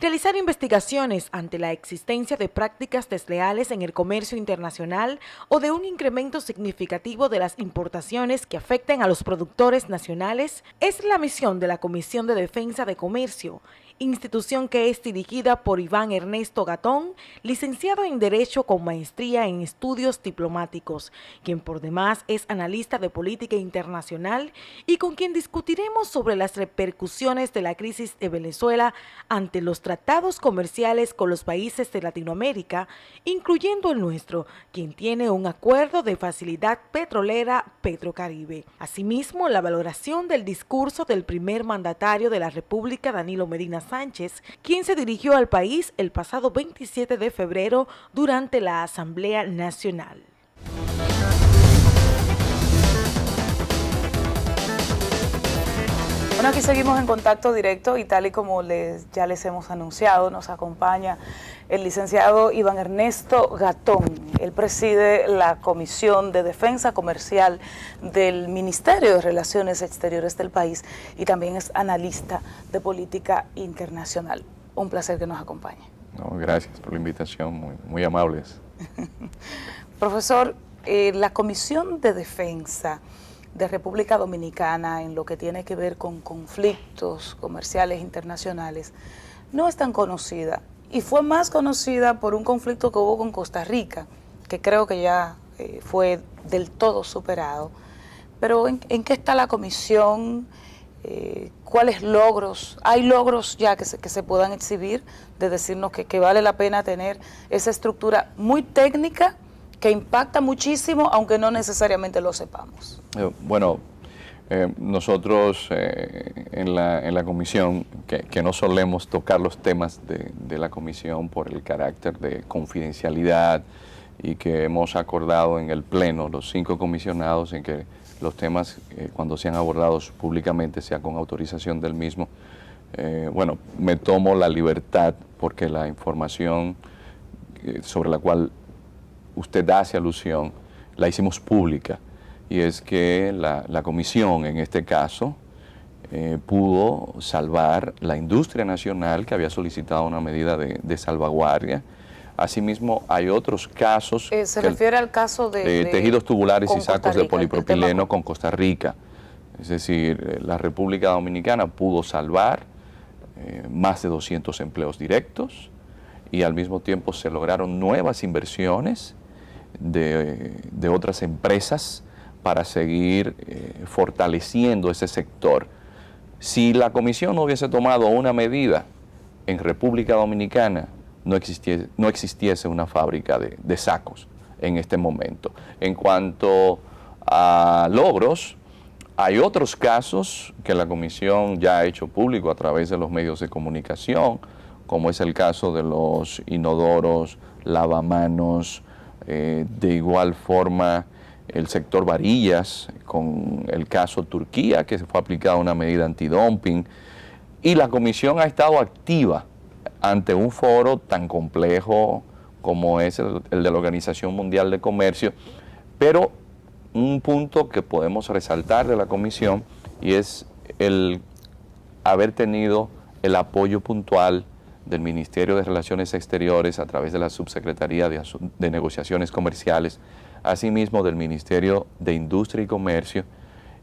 Realizar investigaciones ante la existencia de prácticas desleales en el comercio internacional o de un incremento significativo de las importaciones que afecten a los productores nacionales es la misión de la Comisión de Defensa de Comercio, institución que es dirigida por Iván Ernesto Gatón, licenciado en Derecho con maestría en Estudios Diplomáticos, quien por demás es analista de política internacional y con quien discutiremos sobre las repercusiones de la crisis de Venezuela ante los tratados comerciales con los países de Latinoamérica, incluyendo el nuestro, quien tiene un acuerdo de facilidad petrolera Petrocaribe. Asimismo, la valoración del discurso del primer mandatario de la República, Danilo Medina Sánchez, quien se dirigió al país el pasado 27 de febrero durante la Asamblea Nacional. Bueno, aquí seguimos en contacto directo y tal y como ya les hemos anunciado, nos acompaña el licenciado Iván Ernesto Gatón. Él preside la Comisión de Defensa Comercial del Ministerio de Relaciones Exteriores del país y también es analista de política internacional. Un placer que nos acompañe. No, gracias por la invitación, muy amables. Profesor, la Comisión de Defensa de República Dominicana en lo que tiene que ver con conflictos comerciales internacionales no es tan conocida y fue más conocida por un conflicto que hubo con Costa Rica, que creo que ya fue del todo superado. Pero ¿en qué está la comisión? ¿Cuáles logros? ¿Hay logros ya que se puedan exhibir de decirnos que vale la pena tener esa estructura muy técnica que impacta muchísimo, aunque no necesariamente lo sepamos? Nosotros en la comisión, que no solemos tocar los temas de la comisión por el carácter de confidencialidad y que hemos acordado en el pleno, los 5 comisionados, en que los temas cuando sean abordados públicamente sea con autorización del mismo, me tomo la libertad porque la información sobre la cual usted hace alusión la hicimos pública. Y es que la comisión, en este caso, pudo salvar la industria nacional que había solicitado una medida de salvaguardia. Asimismo, hay otros casos. Se refiere al caso de tejidos tubulares y sacos de Rica, polipropileno con Costa Rica. Es decir, la República Dominicana pudo salvar más de 200 empleos directos y al mismo tiempo se lograron nuevas inversiones de otras empresas para seguir fortaleciendo ese sector. Si la comisión no hubiese tomado una medida en República Dominicana, no existiese una fábrica de sacos en este momento. En cuanto a logros, hay otros casos que la comisión ya ha hecho público a través de los medios de comunicación, como es el caso de los inodoros, lavamanos, de igual forma el sector varillas, con el caso Turquía, que se fue aplicada una medida antidumping, y la comisión ha estado activa ante un foro tan complejo como es el de la Organización Mundial de Comercio, pero un punto que podemos resaltar de la comisión y es el haber tenido el apoyo puntual del Ministerio de Relaciones Exteriores a través de la Subsecretaría de Negociaciones Comerciales, asimismo del Ministerio de Industria y Comercio,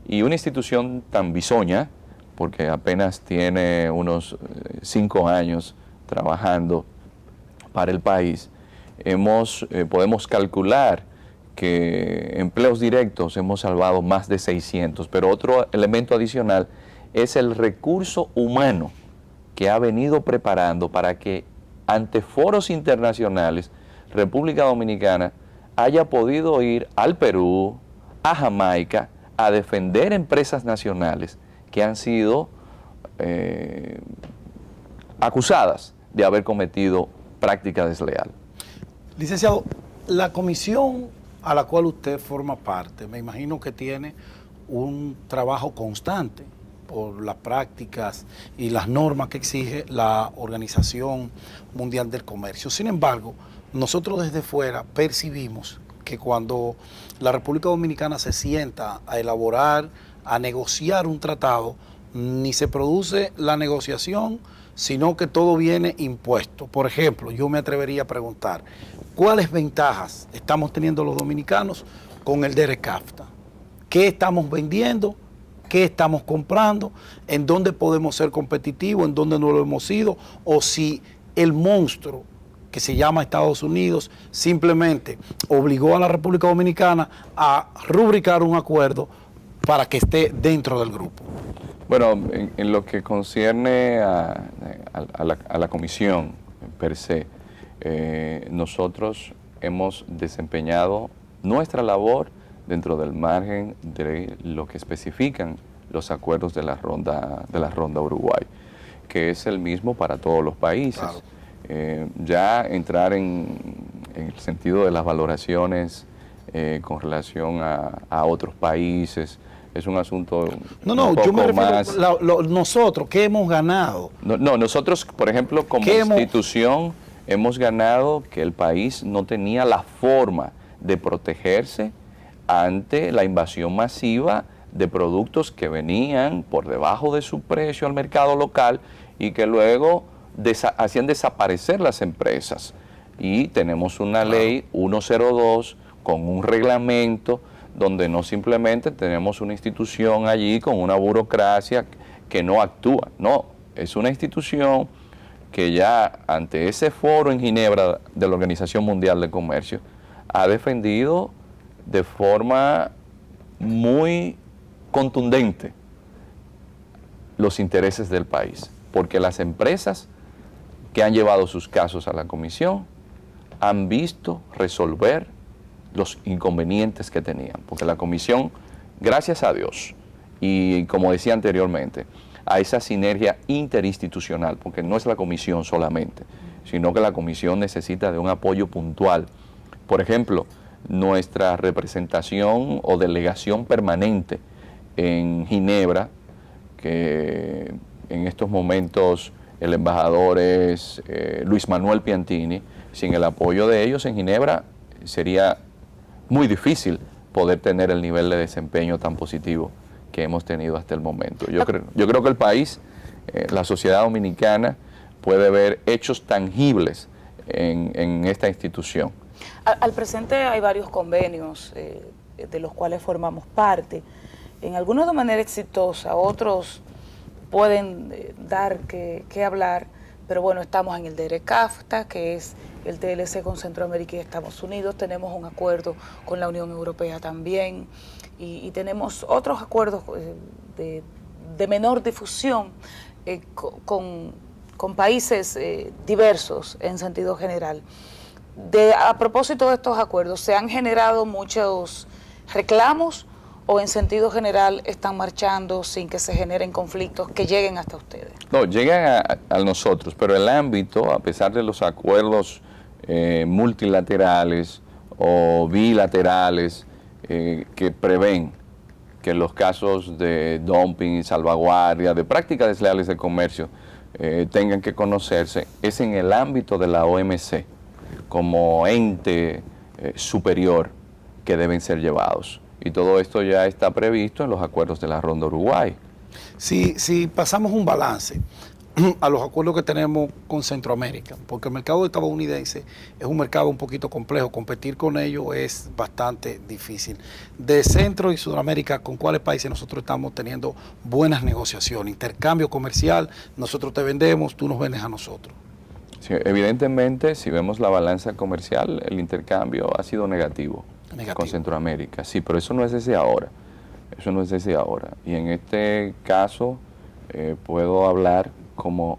y una institución tan bisoña, porque apenas tiene unos 5 años trabajando para el país, podemos calcular que empleos directos hemos salvado más de 600, pero otro elemento adicional es el recurso humano que ha venido preparando para que ante foros internacionales República Dominicana haya podido ir al Perú, a Jamaica, a defender empresas nacionales que han sido acusadas de haber cometido práctica desleal. Licenciado, la comisión a la cual usted forma parte, me imagino que tiene un trabajo constante por las prácticas y las normas que exige la Organización Mundial del Comercio. Sin embargo, nosotros desde fuera percibimos que cuando la República Dominicana se sienta a elaborar, a negociar un tratado, ni se produce la negociación, sino que todo viene impuesto. Por ejemplo, yo me atrevería a preguntar, ¿cuáles ventajas estamos teniendo los dominicanos con el DERECAFTA? ¿Qué estamos vendiendo? ¿Qué estamos comprando? ¿En dónde podemos ser competitivos? ¿En dónde no lo hemos sido? O si el monstruo que se llama Estados Unidos simplemente obligó a la República Dominicana a rubricar un acuerdo para que esté dentro del grupo. Bueno, en lo que concierne a la comisión per se, nosotros hemos desempeñado nuestra labor dentro del margen de lo que especifican los acuerdos de la ronda Uruguay, que es el mismo para todos los países. Claro. Ya entrar en el sentido de las valoraciones con relación a otros países es un asunto yo me refiero nosotros, ¿qué hemos ganado? Nosotros, por ejemplo, como institución, hemos ganado que el país no tenía la forma de protegerse ante la invasión masiva de productos que venían por debajo de su precio al mercado local y que luego hacían desaparecer las empresas. Y tenemos una ley 102 con un reglamento donde no simplemente tenemos una institución allí con una burocracia que no actúa, no, es una institución que ya ante ese foro en Ginebra de la Organización Mundial de Comercio ha defendido de forma muy contundente los intereses del país, porque las empresas que han llevado sus casos a la comisión han visto resolver los inconvenientes que tenían, porque la comisión, gracias a Dios, y como decía anteriormente, a esa sinergia interinstitucional, porque no es la comisión solamente, sino que la comisión necesita de un apoyo puntual. Por ejemplo, nuestra representación o delegación permanente en Ginebra, que en estos momentos el embajador es Luis Manuel Piantini, sin el apoyo de ellos en Ginebra sería muy difícil poder tener el nivel de desempeño tan positivo que hemos tenido hasta el momento. Yo creo que el país, la sociedad dominicana, puede ver hechos tangibles en esta institución. Al presente hay varios convenios de los cuales formamos parte, en algunos de manera exitosa, otros pueden dar que hablar, pero bueno, estamos en el DERECAFTA, que es el TLC con Centroamérica y Estados Unidos, tenemos un acuerdo con la Unión Europea también, y tenemos otros acuerdos de menor difusión con países diversos en sentido general. A propósito de estos acuerdos, ¿se han generado muchos reclamos o en sentido general están marchando sin que se generen conflictos que lleguen hasta ustedes? No, llegan a nosotros, pero el ámbito, a pesar de los acuerdos multilaterales o bilaterales que prevén que los casos de dumping y salvaguardia, de prácticas desleales de comercio, tengan que conocerse, es en el ámbito de la OMC, como ente superior que deben ser llevados. Y todo esto ya está previsto en los acuerdos de la Ronda Uruguay. Si pasamos un balance a los acuerdos que tenemos con Centroamérica, porque el mercado estadounidense es un mercado un poquito complejo, competir con ellos es bastante difícil. De Centro y Sudamérica, ¿con cuáles países nosotros estamos teniendo buenas negociaciones? Intercambio comercial, nosotros te vendemos, tú nos vendes a nosotros. Sí, evidentemente, si vemos la balanza comercial, el intercambio ha sido negativo con Centroamérica. Sí, pero eso no es desde ahora. Eso no es desde ahora. Y en este caso puedo hablar como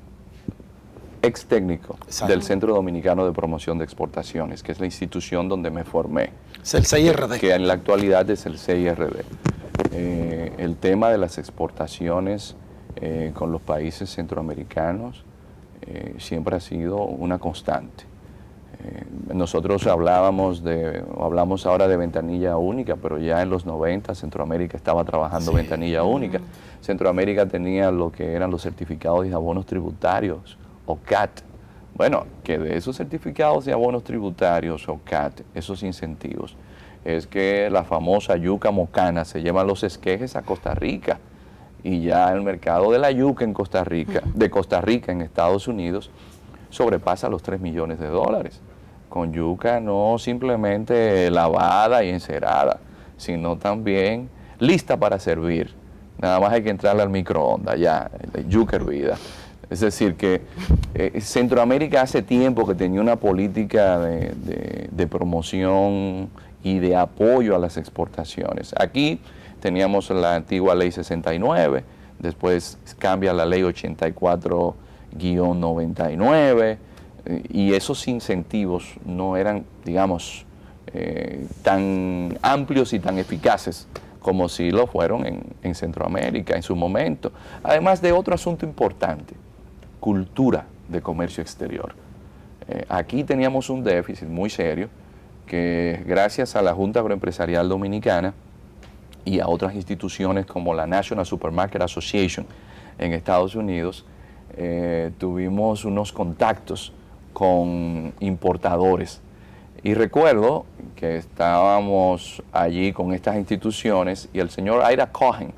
ex técnico del Centro Dominicano de Promoción de Exportaciones, que es la institución donde me formé. Es el CIRD. Que en la actualidad es el CIRD. El tema de las exportaciones con los países centroamericanos siempre ha sido una constante. Nosotros hablamos ahora de ventanilla única, pero ya en los 90 Centroamérica estaba trabajando ventanilla única. Centroamérica tenía lo que eran los certificados de abonos tributarios, o CAT. Bueno, que de esos certificados de abonos tributarios, o CAT, esos incentivos, es que la famosa yuca mocana se llevan los esquejes a Costa Rica y ya el mercado de la yuca en Costa Rica, de Costa Rica en Estados Unidos, sobrepasa los 3 millones de dólares. Con yuca no simplemente lavada y encerada, sino también lista para servir. Nada más hay que entrarle al microondas, ya, yuca hervida. Es decir, que Centroamérica hace tiempo que tenía una política de promoción y de apoyo a las exportaciones. Aquí teníamos la antigua Ley 69, después cambia la Ley 84-99, y esos incentivos no eran, digamos, tan amplios y tan eficaces como si lo fueron en Centroamérica en su momento. Además de otro asunto importante, cultura de comercio exterior. Aquí teníamos un déficit muy serio que gracias a la Junta Agroempresarial Dominicana y a otras instituciones como la National Supermarket Association en Estados Unidos, tuvimos unos contactos con importadores. Y recuerdo que estábamos allí con estas instituciones y el señor Ira Cohen,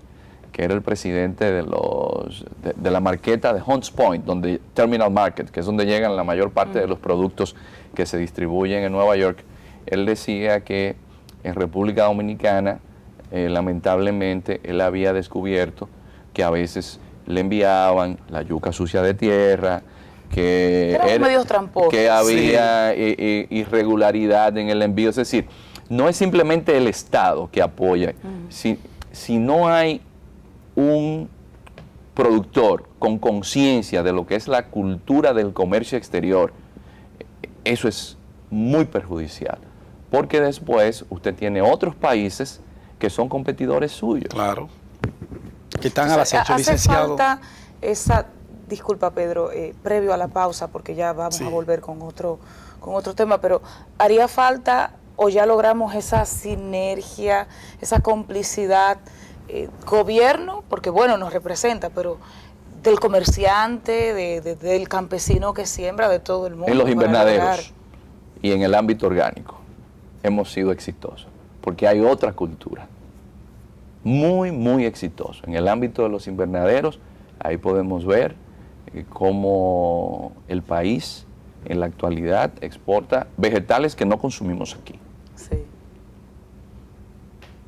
que era el presidente de la marqueta de Hunts Point, donde Terminal Market, que es donde llegan la mayor parte de los productos que se distribuyen en Nueva York, él decía que en República Dominicana, lamentablemente, él había descubierto que a veces le enviaban la yuca sucia de tierra, que medios tramposos, que había irregularidad en el envío. Es decir, no es simplemente el Estado que apoya. Si no hay un productor con conciencia de lo que es la cultura del comercio exterior, eso es muy perjudicial, porque después usted tiene otros países que son competidores suyos. Claro, que están al acecho, licenciado. Hace falta esa, disculpa Pedro, previo a la pausa, porque ya vamos a volver con otro tema, pero haría falta, o ya logramos esa sinergia, esa complicidad, gobierno, porque bueno, nos representa, pero del comerciante, del campesino que siembra, de todo el mundo. En los invernaderos y en el ámbito orgánico hemos sido exitosos, porque hay otra cultura, muy, muy exitosa. En el ámbito de los invernaderos, ahí podemos ver cómo el país en la actualidad exporta vegetales que no consumimos aquí. Sí.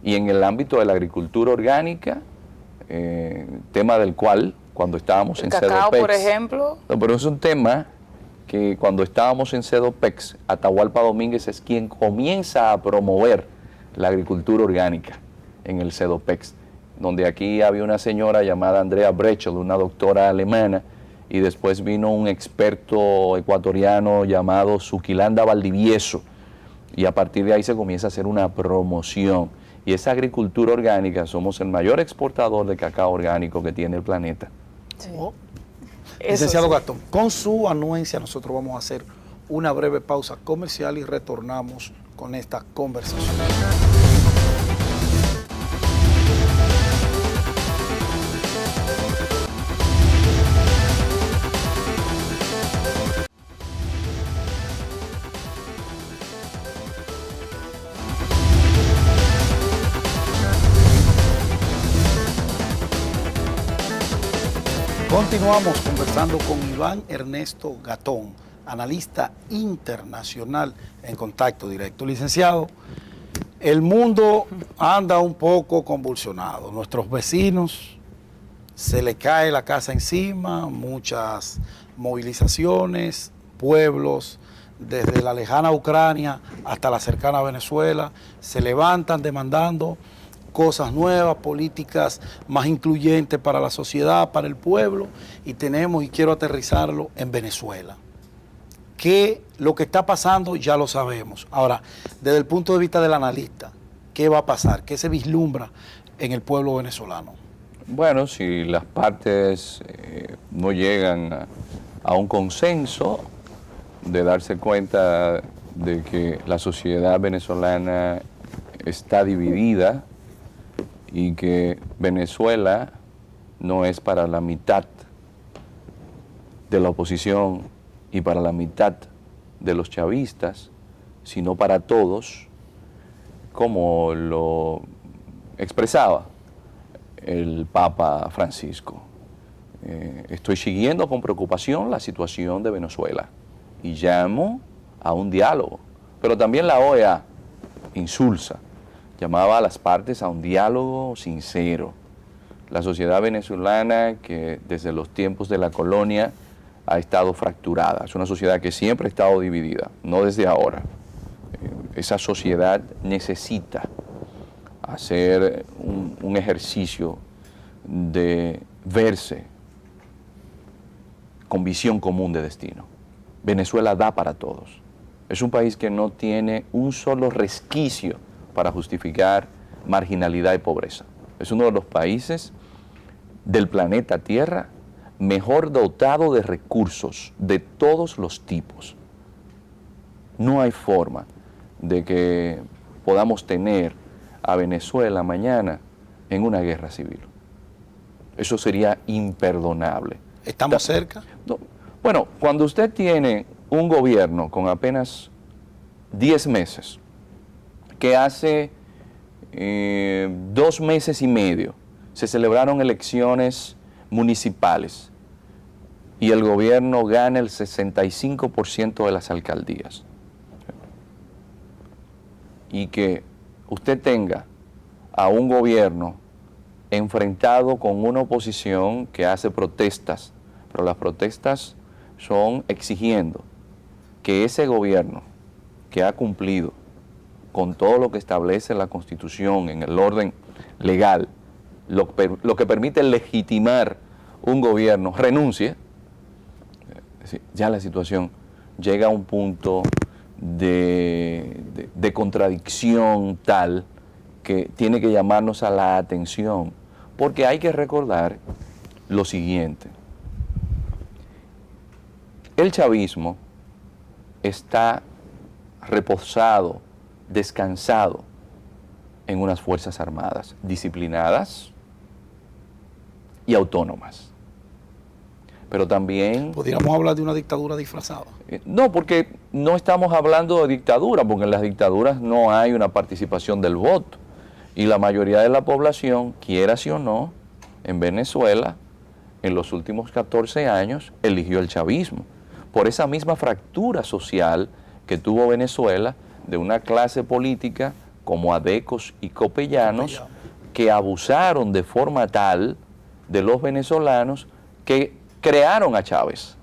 Y en el ámbito de la agricultura orgánica, tema del cual cuando estábamos en cacao, CEDOPEX, por ejemplo. No, pero es un tema que cuando estábamos en CEDOPEX, Atahualpa Domínguez es quien comienza a promover la agricultura orgánica en el CEDOPEX, donde aquí había una señora llamada Andrea Brechel, una doctora alemana, y después vino un experto ecuatoriano llamado Zuquilanda Valdivieso, y a partir de ahí se comienza a hacer una promoción. Y esa agricultura orgánica, somos el mayor exportador de cacao orgánico que tiene el planeta. Sí. Licenciado Gastón, con su anuencia nosotros vamos a hacer una breve pausa comercial y retornamos con esta conversación. Continuamos conversando con Iván Ernesto Gatón, analista internacional en Contacto Directo. Licenciado, el mundo anda un poco convulsionado. Nuestros vecinos se le cae la casa encima, muchas movilizaciones, pueblos desde la lejana Ucrania hasta la cercana Venezuela se levantan demandando cosas nuevas, políticas más incluyentes para la sociedad, para el pueblo, y tenemos, y quiero aterrizarlo, en Venezuela. Que lo que está pasando ya lo sabemos. Ahora, desde el punto de vista del analista, ¿qué va a pasar? ¿Qué se vislumbra en el pueblo venezolano? Bueno, si las partes no llegan a un consenso de darse cuenta de que la sociedad venezolana está dividida, y que Venezuela no es para la mitad de la oposición y para la mitad de los chavistas, sino para todos, como lo expresaba el Papa Francisco. Estoy siguiendo con preocupación la situación de Venezuela y llamo a un diálogo. Pero también la OEA, insulsa, llamaba a las partes a un diálogo sincero. La sociedad venezolana, que desde los tiempos de la colonia ha estado fracturada, es una sociedad que siempre ha estado dividida, no desde ahora. Esa sociedad necesita hacer un ejercicio de verse con visión común de destino. Venezuela da para todos. Es un país que no tiene un solo resquicio para justificar marginalidad y pobreza. Es uno de los países del planeta Tierra mejor dotado de recursos de todos los tipos. No hay forma de que podamos tener a Venezuela mañana en una guerra civil. Eso sería imperdonable. ¿Estamos cerca? No. Bueno, cuando usted tiene un gobierno con apenas 10 meses, que hace 2 meses y medio se celebraron elecciones municipales y el gobierno gana el 65% de las alcaldías, y que usted tenga a un gobierno enfrentado con una oposición que hace protestas, pero las protestas son exigiendo que ese gobierno que ha cumplido con todo lo que establece la Constitución en el orden legal, lo que permite legitimar un gobierno, renuncie, ya la situación llega a un punto de contradicción tal que tiene que llamarnos a la atención, porque hay que recordar lo siguiente. El chavismo está reposado, descansado en unas fuerzas armadas disciplinadas y autónomas. Pero también... ¿Podríamos hablar de una dictadura disfrazada? No, porque no estamos hablando de dictadura, porque en las dictaduras no hay una participación del voto. Y la mayoría de la población, quiera sí o no, en Venezuela, en los últimos 14 años, eligió el chavismo. Por esa misma fractura social que tuvo Venezuela, de una clase política como adecos y copellanos, que abusaron de forma tal de los venezolanos que crearon a Chávez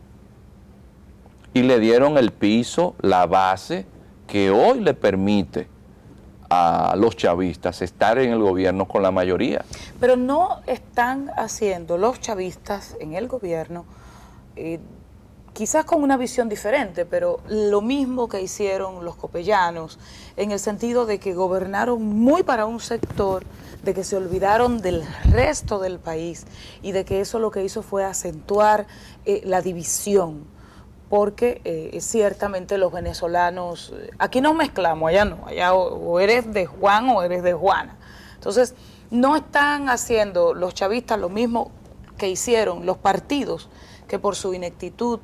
y le dieron el piso, la base que hoy le permite a los chavistas estar en el gobierno con la mayoría. Pero no están haciendo los chavistas en el gobierno, quizás con una visión diferente, pero lo mismo que hicieron los copellanos, en el sentido de que gobernaron muy para un sector, de que se olvidaron del resto del país y de que eso lo que hizo fue acentuar la división, porque ciertamente los venezolanos, aquí nos mezclamos, allá no, allá o eres de Juan o eres de Juana. Entonces, no están haciendo los chavistas lo mismo que hicieron los partidos, que por su ineptitud,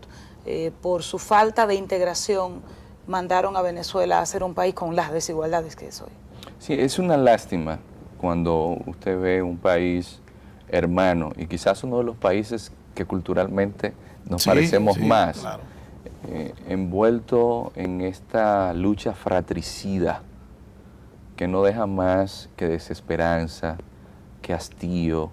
por su falta de integración, mandaron a Venezuela a ser un país con las desigualdades que es hoy. Sí, es una lástima cuando usted ve un país hermano, y quizás uno de los países que culturalmente nos parecemos más, claro, envuelto en esta lucha fratricida que no deja más que desesperanza, que hastío,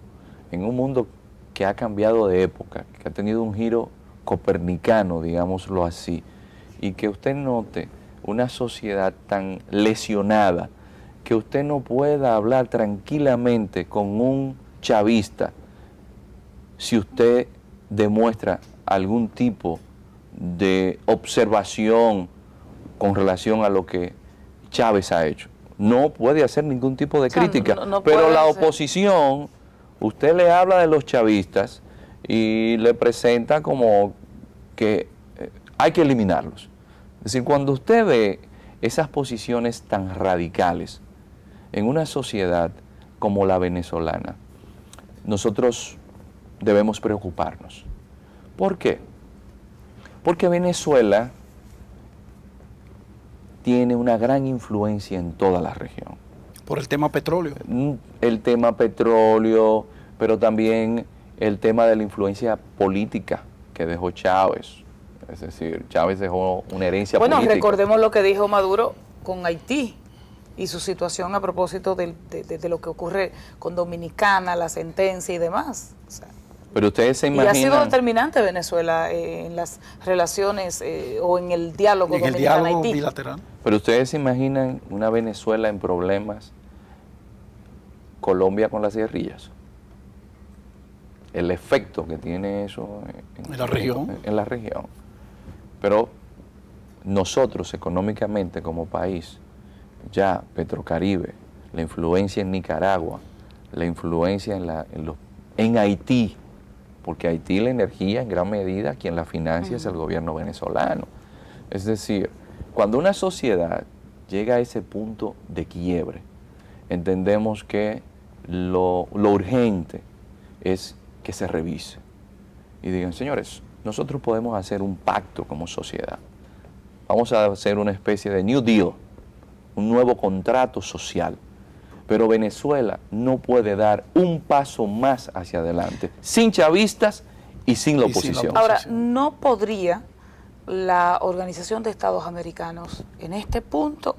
en un mundo que ha cambiado de época, que ha tenido un giro copernicano, digámoslo así, y que usted note una sociedad tan lesionada que usted no pueda hablar tranquilamente con un chavista si usted demuestra algún tipo de observación con relación a lo que Chávez ha hecho. No puede hacer ningún tipo de crítica, pero la oposición, usted le habla de los chavistas y le presenta como que hay que eliminarlos. Es decir, cuando usted ve esas posiciones tan radicales en una sociedad como la venezolana, nosotros debemos preocuparnos. ¿Por qué? Porque Venezuela tiene una gran influencia en toda la región. Por el tema petróleo. El tema petróleo, pero también el tema de la influencia política que dejó Chávez. Es decir, Chávez dejó una herencia política. Bueno, recordemos lo que dijo Maduro con Haití y su situación a propósito de lo que ocurre con Dominicana, la sentencia y demás. O sea, pero ustedes se imaginan... Y ha sido determinante Venezuela en las relaciones o en el diálogo Dominicana-Haití. Bilateral. Pero ustedes se imaginan una Venezuela en problemas, Colombia con las guerrillas. El efecto que tiene eso en la región. En la región. Pero nosotros económicamente como país, ya Petrocaribe, la influencia en Nicaragua, la influencia en Haití, porque Haití la energía en gran medida quien la financia es el gobierno venezolano. Es decir, cuando una sociedad llega a ese punto de quiebre, entendemos que lo urgente es que se revise y digan, señores, nosotros podemos hacer un pacto como sociedad. Vamos a hacer una especie de New Deal, un nuevo contrato social. Pero Venezuela no puede dar un paso más hacia adelante, sin chavistas y sin la oposición. Ahora, ¿no podría la Organización de Estados Americanos en este punto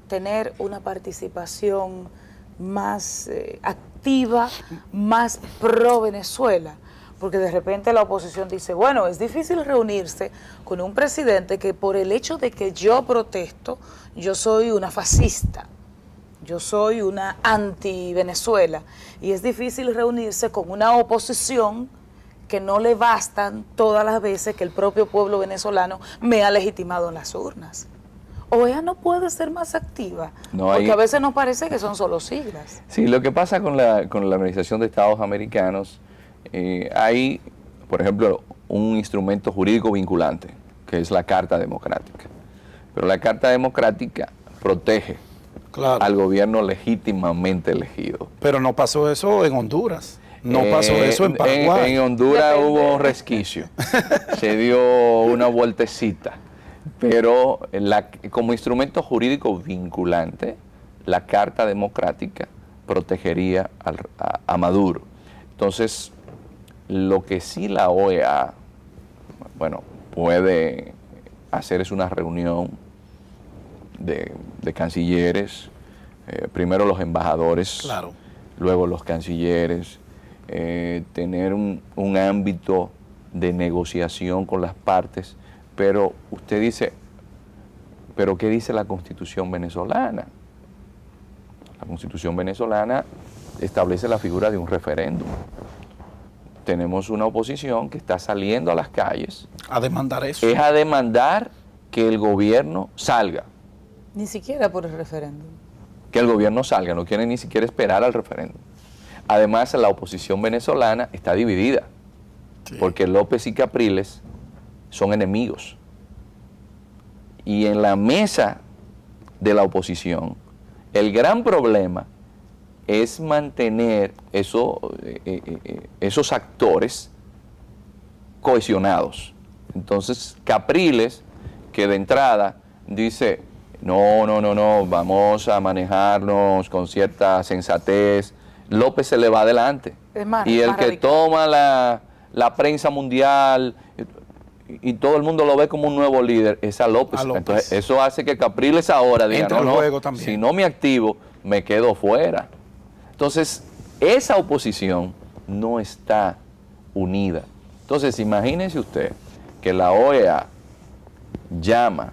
tener una participación más activa, más pro Venezuela? Porque de repente la oposición dice, bueno, es difícil reunirse con un presidente que por el hecho de que yo protesto, yo soy una fascista, yo soy una anti-Venezuela, y es difícil reunirse con una oposición que no le bastan todas las veces que el propio pueblo venezolano me ha legitimado en las urnas. OEA no puede ser más activa, porque a veces nos parece que son solo siglas. Sí, lo que pasa con la Organización de Estados Americanos, hay, por ejemplo, un instrumento jurídico vinculante, que es la Carta Democrática. Pero la Carta Democrática protege al gobierno legítimamente elegido. Pero no pasó eso en Honduras. No pasó eso en Paraguay. En Honduras hubo un resquicio. Se dio una vueltecita. Pero como instrumento jurídico vinculante, la Carta Democrática protegería a Maduro. Entonces, lo que sí la OEA, bueno, puede hacer es una reunión de cancilleres, primero los embajadores, claro, luego los cancilleres, tener un ámbito de negociación con las partes, pero usted dice, ¿pero qué dice la Constitución venezolana? La Constitución venezolana establece la figura de un referéndum. Tenemos una oposición que está saliendo a las calles a demandar eso. Es a demandar que el gobierno salga. Ni siquiera por el referéndum. Que el gobierno salga, no quieren ni siquiera esperar al referéndum. Además, la oposición venezolana está dividida, sí, porque López y Capriles son enemigos. Y en la mesa de la oposición, el gran problema es mantener esos actores cohesionados. Entonces, Capriles, que de entrada dice, no, vamos a manejarnos con cierta sensatez, López se le va adelante. Es más, y el más que radical. toma la prensa mundial y todo el mundo lo ve como un nuevo líder, es a López. Entonces, eso hace que Capriles ahora diga, si no me activo, me quedo fuera. Entonces, esa oposición no está unida. Entonces, imagínese usted que la OEA llama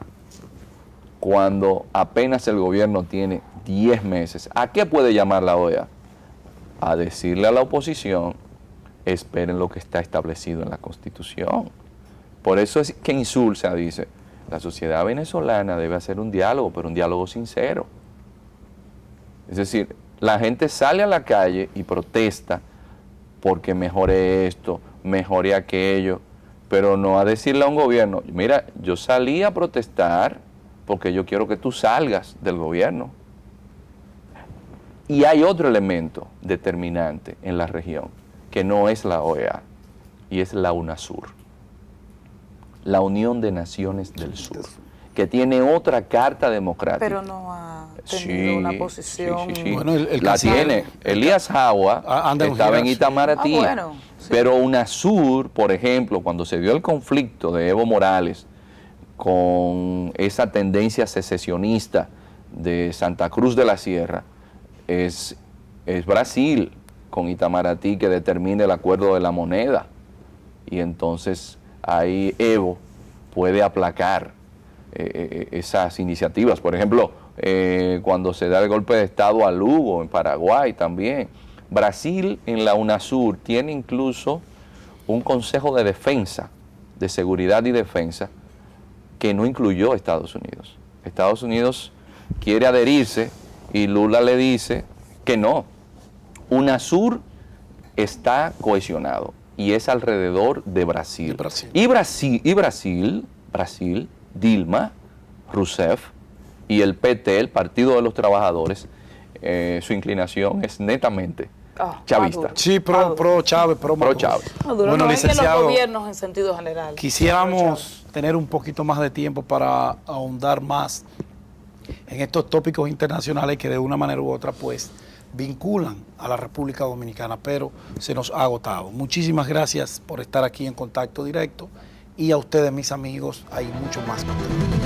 cuando apenas el gobierno tiene 10 meses. ¿A qué puede llamar la OEA? A decirle a la oposición, esperen lo que está establecido en la Constitución. Por eso es que Insulsa dice, la sociedad venezolana debe hacer un diálogo, pero un diálogo sincero. Es decir, la gente sale a la calle y protesta porque mejore esto, mejore aquello, pero no a decirle a un gobierno, mira, yo salí a protestar porque yo quiero que tú salgas del gobierno. Y hay otro elemento determinante en la región, que no es la OEA, y es la UNASUR, la Unión de Naciones del Sur, que tiene otra carta democrática. Pero no ha tenido una posición. Sí. Bueno, el la cacique- tiene. Elías Jawa anda en estaba en gira, sí. Itamaraty. Bueno, sí. Pero UNASUR, por ejemplo, cuando se dio el conflicto de Evo Morales con esa tendencia secesionista de Santa Cruz de la Sierra, es Brasil con Itamaraty que determina el acuerdo de la moneda. Y entonces ahí Evo puede aplacar esas iniciativas. Por ejemplo, cuando se da el golpe de Estado a Lugo, en Paraguay también. Brasil en la UNASUR tiene incluso un consejo de defensa, de seguridad y defensa, que no incluyó a Estados Unidos. Estados Unidos quiere adherirse y Lula le dice que no. UNASUR está cohesionado y es alrededor de Brasil. Brasil, Dilma Rousseff y el PT, el Partido de los Trabajadores, su inclinación es netamente chavista. Sí, pro Chávez, pro Chávez. Maduro, Bueno, no es que los licenciado, gobiernos en sentido general. quisiéramos tener un poquito más de tiempo para ahondar más en estos tópicos internacionales que de una manera u otra pues vinculan a la República Dominicana, pero se nos ha agotado. Muchísimas gracias por estar aquí en contacto directo y a ustedes, mis amigos, hay mucho más contenido.